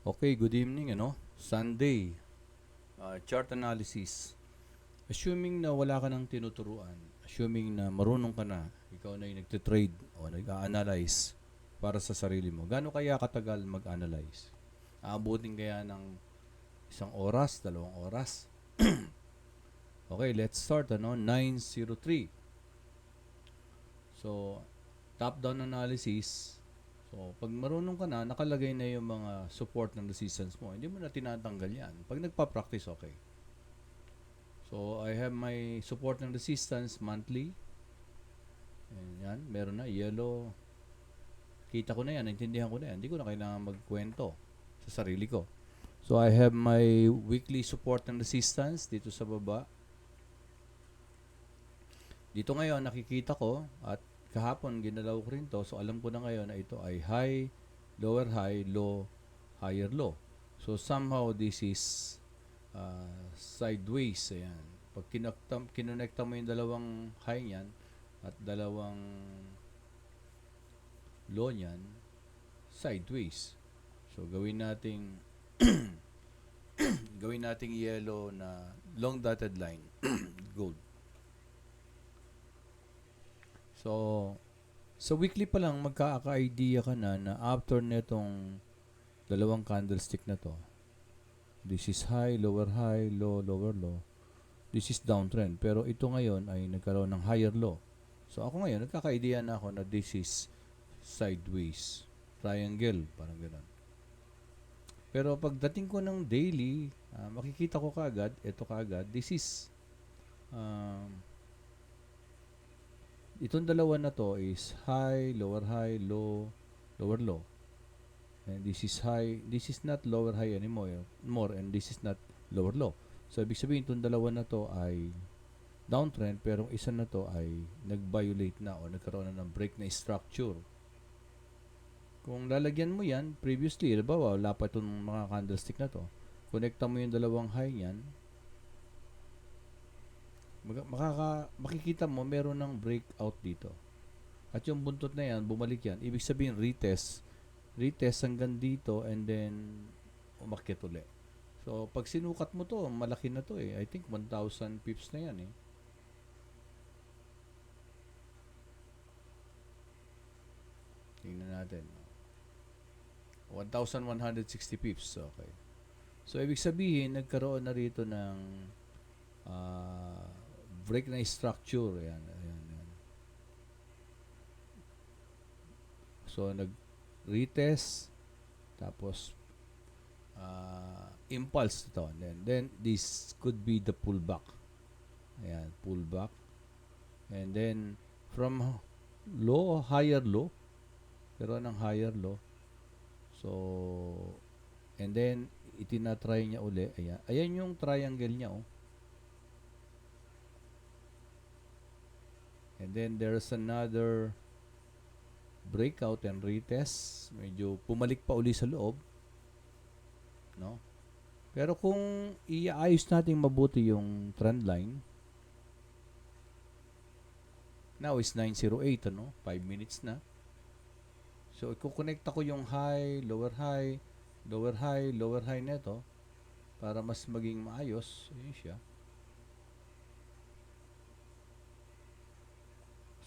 Okay, good evening, Sunday, chart analysis. Assuming na wala ka ng tinuturuan, assuming na marunong ka na, ikaw na yung nagtitrade o nag-a-analyze para sa sarili mo, gaano kaya katagal mag-analyze? Aabutin kaya ng 1 oras, 2 oras? Okay, let's start, 9:03. So, top-down analysis. So, pag marunong ka na, nakalagay na yung mga support ng resistance mo. Hindi mo na tinatanggal yan. Pag nagpa-practice, okay. So, I have my support ng resistance monthly. Ayan, yan. Meron na. Yellow. Kita ko na yan. Naintindihan ko na yan. Hindi ko na kailangan magkwento sa sarili ko. So, I have my weekly support ng resistance dito sa baba. Dito ngayon, nakikita ko at kahapon ginalaw ko rin to. So, alam ko na ngayon na ito ay high, lower high, low, higher low. So, somehow this is sideways. Ayan. Pag kinonekta mo yung dalawang high niyan at dalawang low niyan, sideways. So, gawin nating yellow na long dotted line, gold. So, sa weekly pa lang, magkaka-idea ka na after netong dalawang candlestick na to, this is high, low, lower low. This is downtrend. Pero ito ngayon ay nagkaroon ng higher low. So, ako ngayon, nagkaka-idea na ako na this is sideways. Triangle, parang gano'n. Pero pagdating ko ng daily, makikita ko kaagad, ito kaagad, this is itong dalawa na to is high, lower, lower low. And this is high, this is not lower high anymore, and this is not lower low. So, ibig sabihin, itong dalawa na to ay downtrend, pero isa na to ay nag-violate na o nagkaroon na ng break na structure. Kung lalagyan mo yan, previously, diba, wala pa itong mga candlestick na to. Connecta mo yung dalawang high yan, makikita mo meron ng breakout dito. At yung buntot na yan, bumalik yan. Ibig sabihin, retest hanggang dito and then umakyat ulit. So, pag sinukat mo to, malaki na to eh. I think 1,000 pips na yan eh. Tingnan natin. 1,160 pips. Okay. So, ibig sabihin, nagkaroon na rito ng break na structure. Ayan. So, nag-retest. Tapos, impulse ito. Then, this could be the pullback. Ayan, pullback. And then, from low, higher low. Pero ng higher low. So, and then, itinatry niya uli. Ayan. Ayan yung triangle niya, oh. And then there's another breakout and retest. Medyo pumalik pa uli sa loob. No? Pero kung iayos natin mabuti yung trend line, now is 9:08, 5 minutes na. So, i-connect ako yung high, lower high, lower high neto para mas maging maayos. Ayun siya.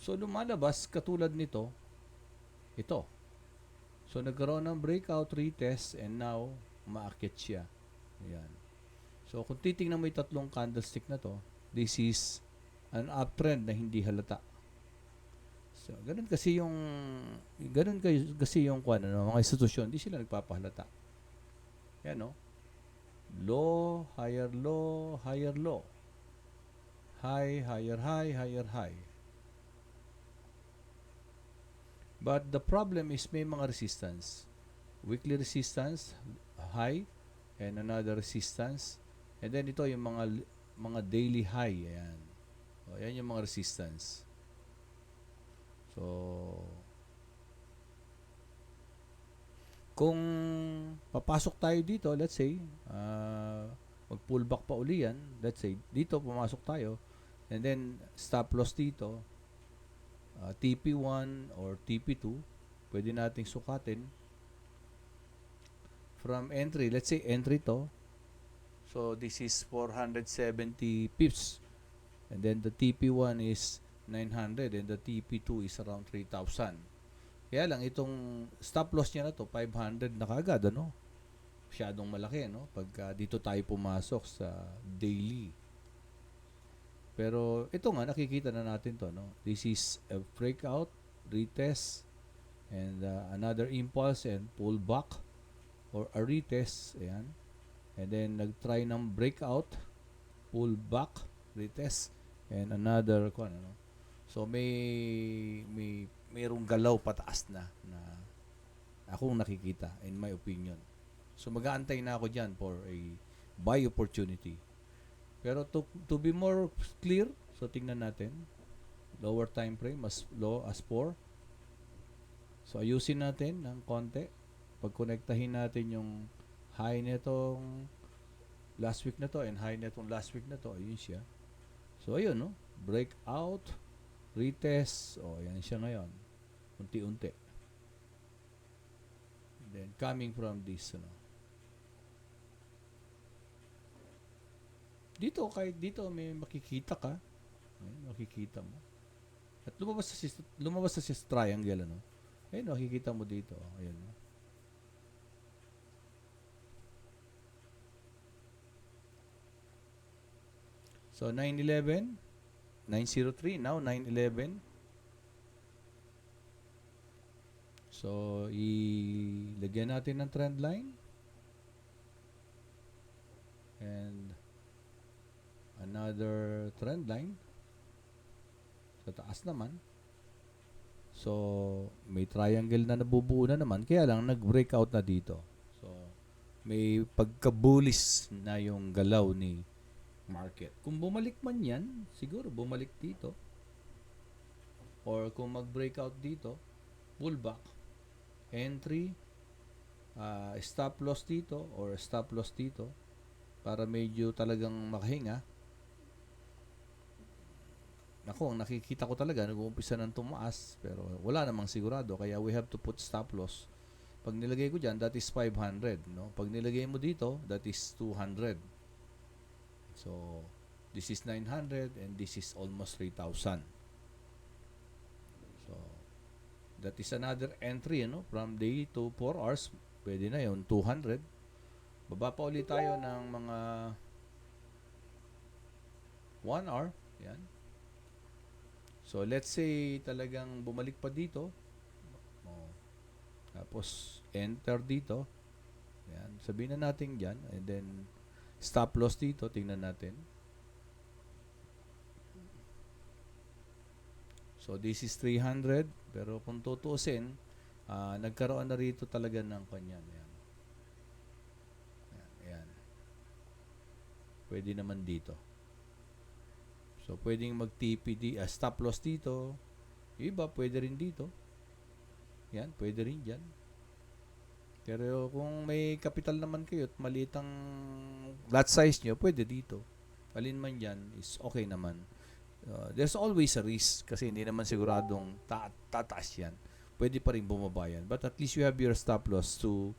So, lumalabas katulad nito, ito. So, nagkaroon ng breakout, retest, and now, umaakit siya. Ayan. So, kung titingnan mo yung tatlong candlestick na to, this is an uptrend na hindi halata. So, ganun kasi yung mga institusyon, hindi sila nagpapahalata. Yan, no? Low, higher low, higher low. High, higher high, higher high. But the problem is may mga resistance. Weekly resistance, high, and another resistance. And then ito yung mga daily high. Ayan. O, ayan yung mga resistance. So, kung papasok tayo dito, let's say, mag-pullback pa uli yan. Let's say, dito pumasok tayo. And then, stop loss dito. TP1 or TP2, pwede nating sukatin from entry, let's say entry to. So this is 470 pips. And then the TP1 is 900 and the TP2 is around 3,000. Kaya lang itong stop loss niya na to 500 na kagad, ano? Masyadong malaki, no? Pagka dito tayo pumasok sa daily. Pero ito nga nakikita na natin to, no? This is a breakout, retest, and another impulse and pullback or a retest, ayan. And then nag-try ng breakout, pullback, retest, and another ano. So mayroong galaw pataas na akong nakikita in my opinion. So mag-aantay na ako diyan for a buy opportunity. Pero to be more clear, so tingnan natin. Lower time frame as low as 4. So ayusin natin ng konti. Pagkonektahin natin yung high nitong last week na to and high nitong last week na to, ayun siya. So ayun, no? Breakout, retest, yan siya ngayon. Unti-unti. Then coming from this, ano. Dito, kahit dito may makikita ka. Ayun, makikita mo. At lumabas sa triangle, ano. Ayun, makikita mo dito. Ayun, no? So 911, 903, now 911. So ilagyan natin ng trend line. And another trend line. Sa taas naman. So may triangle na nabubuo na naman, kaya lang nag-breakout na dito. So may pagka-bullish na yung galaw ni market. Kung bumalik man yan, siguro bumalik dito. Or kung mag-breakout dito, pullback, entry, stop loss dito or stop loss dito para medyo talagang makahinga. Ako, nakikita ko talaga nag-uumpisa ng tumaas pero wala namang sigurado kaya we have to put stop loss. Pag nilagay ko dyan, that is 500. No? Pag nilagay mo dito, that is 200. So, this is 900 and this is almost 3,000. So, that is another entry, no? From day to 4 hours, pwede na yun, 200. Baba pa ulit tayo ng mga 1 hour. Yan. So, let's say talagang bumalik pa dito. Tapos, enter dito. Yan. Sabihin na natin dyan. And then, stop loss dito, tingnan natin. So this is 300, pero kung tutuusin, nagkaroon na rito talaga ng kanyan. Ayan. Ayan. Pwede naman dito. So pwedeng mag-TPD, stop loss dito. Iba, pwede rin dito. Yan, pwede rin dyan. Pero kung may capital naman kayo at maliit ang lot size nyo, pwede dito. Alin man yan is okay naman. There's always a risk kasi hindi naman siguradong tataas yan. Pwede pa rin bumaba yan. But at least you have your stop loss to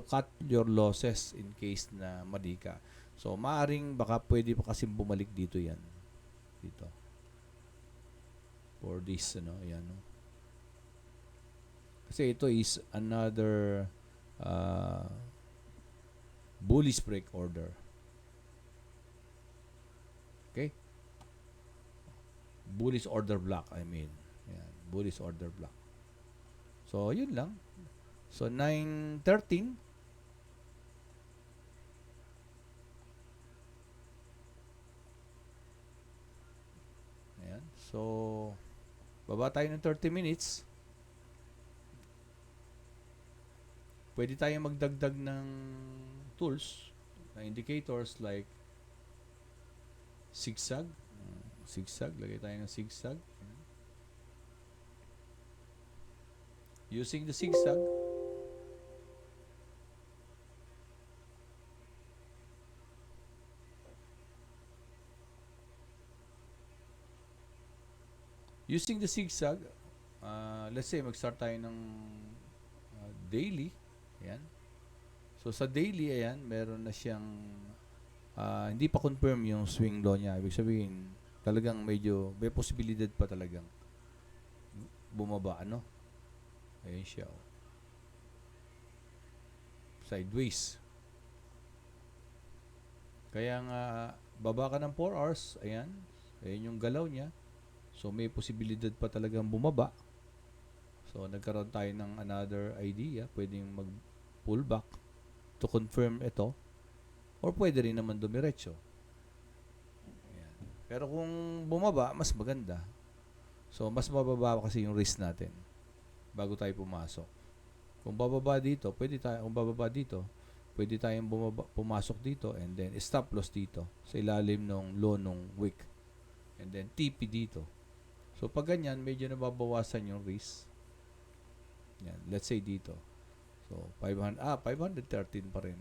cut your losses in case na mali ka. So, maaring baka pwede pa kasi bumalik dito yan. Dito. For this, ano, yan. No? Kasi ito is another bullish break order. Okay? Bullish order block, I mean. Yan, bullish order block. So, yun lang. So, 9:13. Ayan. So, baba tayo ng 30 minutes. Pwede tayong magdagdag ng tools na indicators like zigzag. Zigzag, lagay tayo ng zigzag. Using the zigzag, let's say mag-start tayo ng daily. Ayan. So sa daily, ayan, meron na siyang hindi pa confirm yung swing low niya. Ibig sabihin, talagang medyo may posibilidad pa talagang bumaba, ano? Ayan siya. Oh. Sideways. Kaya nga, baba ka ng 4 hours, ayan. Ayan yung galaw niya. So, may posibilidad pa talagang bumaba. So, nagkaroon tayo ng another idea. Pwedeng mag-pullback to confirm ito. Or pwede rin naman dumiretso. Ayan. Pero kung bumaba, mas maganda. So, mas mababa kasi yung risk natin bago tayo pumasok. Kung bababa dito, pwede tayong pumasok dito and then stop loss dito sa ilalim ng low nung wick. And then TP dito. So, pag ganyan, medyo nababawasan yung risk. Yan. Let's say dito. So, 513 pa rin.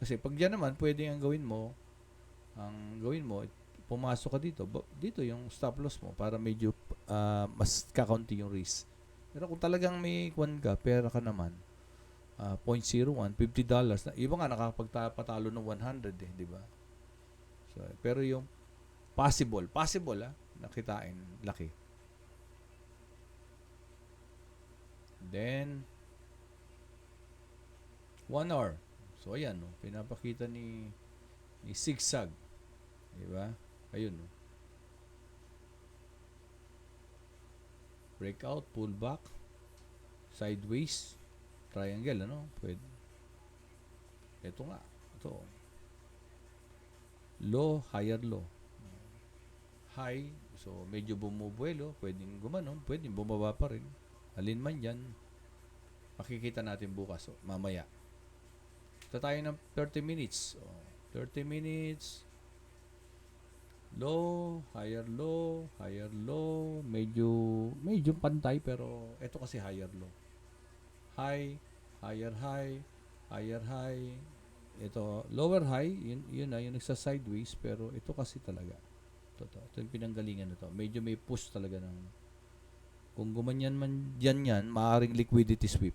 Kasi pag dyan naman, pwede ang gawin mo, pumasok ka dito. Dito yung stop loss mo para medyo mas kakaunti yung risk. Pero kung talagang may kwan ka, pera ka naman, 0.01, $50. Iba nga nakakapagpatalo ng 100 eh, di ba? So, pero yung possible nakitain, laki. Then, 1 hour. So, ayan, no? Pinapakita ni zigzag. Di ba? Ayun, no? Breakout, pullback, sideways, triangle, ano? Pwede. Ito nga. Ito. Low, higher low. High, so medyo bumubuelo, pwedeng gumanon, pwedeng bumaba pa rin. Alin man yan, makikita natin bukas, mamaya. Ito tayo ng 30 minutes. 30 minutes. Low, higher low, higher low. Medyo pantay pero ito kasi higher low. High, higher high, higher high. Ito, lower high, yun na, yung nagsa sideways, pero ito kasi talaga. Ito yung pinanggalingan nito. Medyo may push talaga ng, kung gumanyan man yan, maaaring liquidity sweep.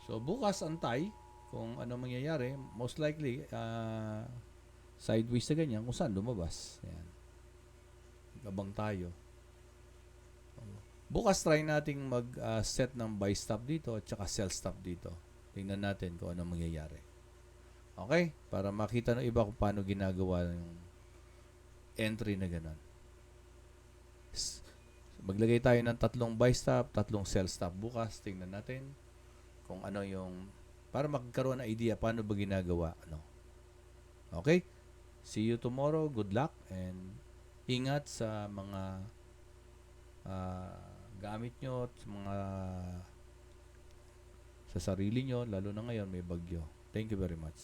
So, bukas antay kung ano mangyayari. Most likely, sideways na ganyan kung saan lumabas. Ayan. Abang tayo. Bukas try nating mag-set ng buy stop dito at saka sell stop dito. Tingnan natin kung ano mangyayari. Okay? Para makita ng iba kung paano ginagawa yung entry na gano'n. Maglagay tayo ng 3 buy stop, 3 sell stop bukas. Tingnan natin kung ano yung, para magkaroon ng idea paano ba ginagawa. Ano. Okay? See you tomorrow. Good luck and ingat sa mga gamit nyo at sa sarili nyo, lalo na ngayon may bagyo. Thank you very much.